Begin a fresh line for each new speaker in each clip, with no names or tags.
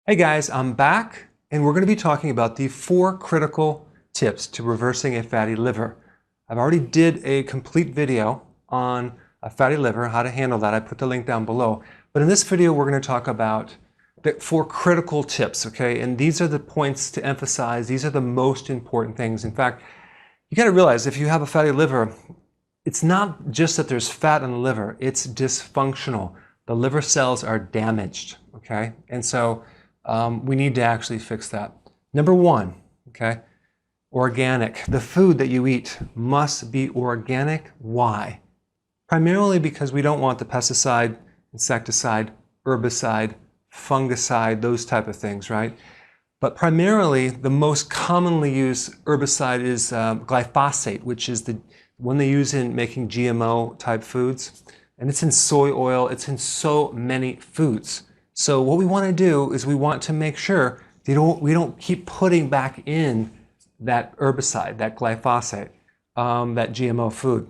Hey guys, I'm back and we're going to be talking about the 4 critical tips to reversing a fatty liver. I've already did a complete video on a fatty liver, how to handle that. I put the link down below. But in this video, we're going to talk about the 4 critical tips, okay? And these are the points to emphasize. These are the most important things. In fact, you got to realize if you have a fatty liver, it's not just that there's fat in the liver, it's dysfunctional. The liver cells are damaged, okay? And so we need to actually fix that. Number 1, okay, organic. The food that you eat must be organic. Why? Primarily because we don't want the pesticide, insecticide, herbicide, fungicide, those type of things, right? But primarily, the most commonly used herbicide is glyphosate, which is the one they use in making GMO type foods. And it's in soy oil, it's in so many foods. So what we want to do is we want to make sure we don't keep putting back in that herbicide, that glyphosate, that GMO food.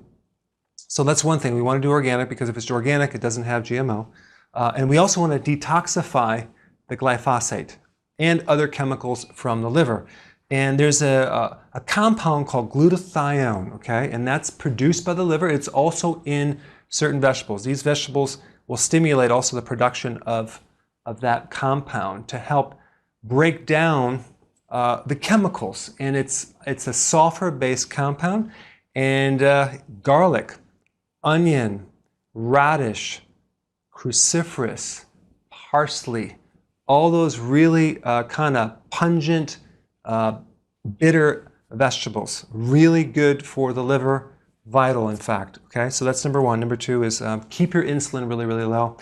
So that's one thing. We want to do organic because if it's organic, it doesn't have GMO. And we also want to detoxify the glyphosate and other chemicals from the liver. And there's a compound called glutathione, okay? And that's produced by the liver. It's also in certain vegetables. These vegetables will stimulate also the production of that compound to help break down the chemicals. And it's a sulfur-based compound. And garlic, onion, radish, cruciferous, parsley, all those really kind of pungent, bitter vegetables, really good for the liver, vital in fact. Okay, so that's number 1. Number 2 is keep your insulin really, really low.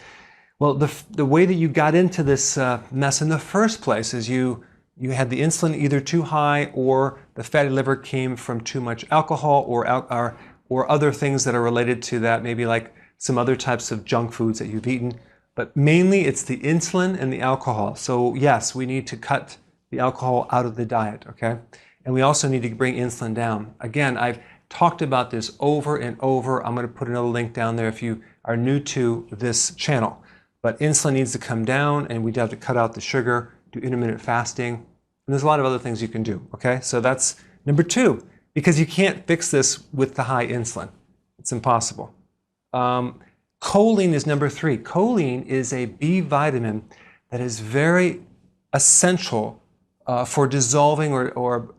Well, the way that you got into this mess in the first place is you had the insulin either too high or the fatty liver came from too much alcohol or other things that are related to that, maybe like some other types of junk foods that you've eaten. But mainly it's the insulin and the alcohol. So yes, we need to cut the alcohol out of the diet, okay? And we also need to bring insulin down. Again, I've talked about this over and over. I'm going to put another link down there if you are new to this channel. But insulin needs to come down and we'd have to cut out the sugar, do intermittent fasting. And there's a lot of other things you can do, okay? So that's number 2, because you can't fix this with the high insulin. It's impossible. Choline is number 3. Choline is a B vitamin that is very essential for dissolving or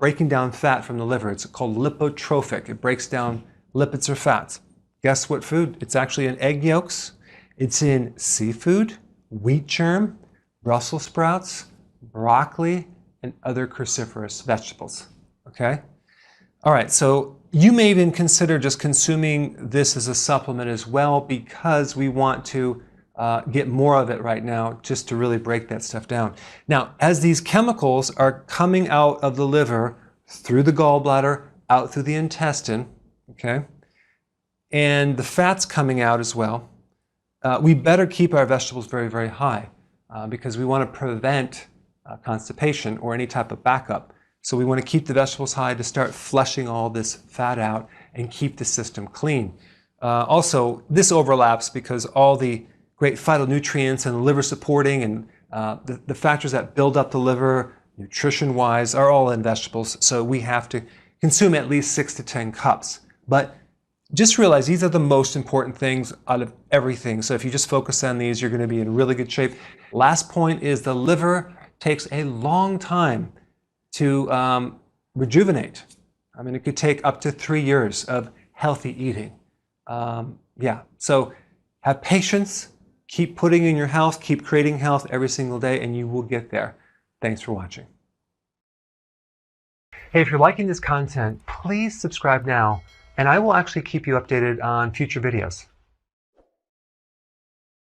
breaking down fat from the liver. It's called lipotrophic. It breaks down lipids or fats. Guess what food? It's actually in egg yolks. It's in seafood, wheat germ, Brussels sprouts, broccoli, and other cruciferous vegetables. Okay? All right, so you may even consider just consuming this as a supplement as well because we want to get more of it right now just to really break that stuff down. Now, as these chemicals are coming out of the liver through the gallbladder, out through the intestine, okay, and the fat's coming out as well, we better keep our vegetables very, very high because we want to prevent constipation or any type of backup. So we want to keep the vegetables high to start flushing all this fat out and keep the system clean. Also, this overlaps because all the great phytonutrients and liver supporting and the factors that build up the liver, nutrition-wise, are all in vegetables. So we have to consume at least 6 to 10 cups. But just realize these are the most important things out of everything. So if you just focus on these, you're going to be in really good shape. Last point is the liver takes a long time to rejuvenate. I mean, it could take up to 3 years of healthy eating. Yeah, so have patience, keep putting in your health, keep creating health every single day, and you will get there. Thanks for watching. Hey, if you're liking this content, please subscribe now, and I will actually keep you updated on future videos.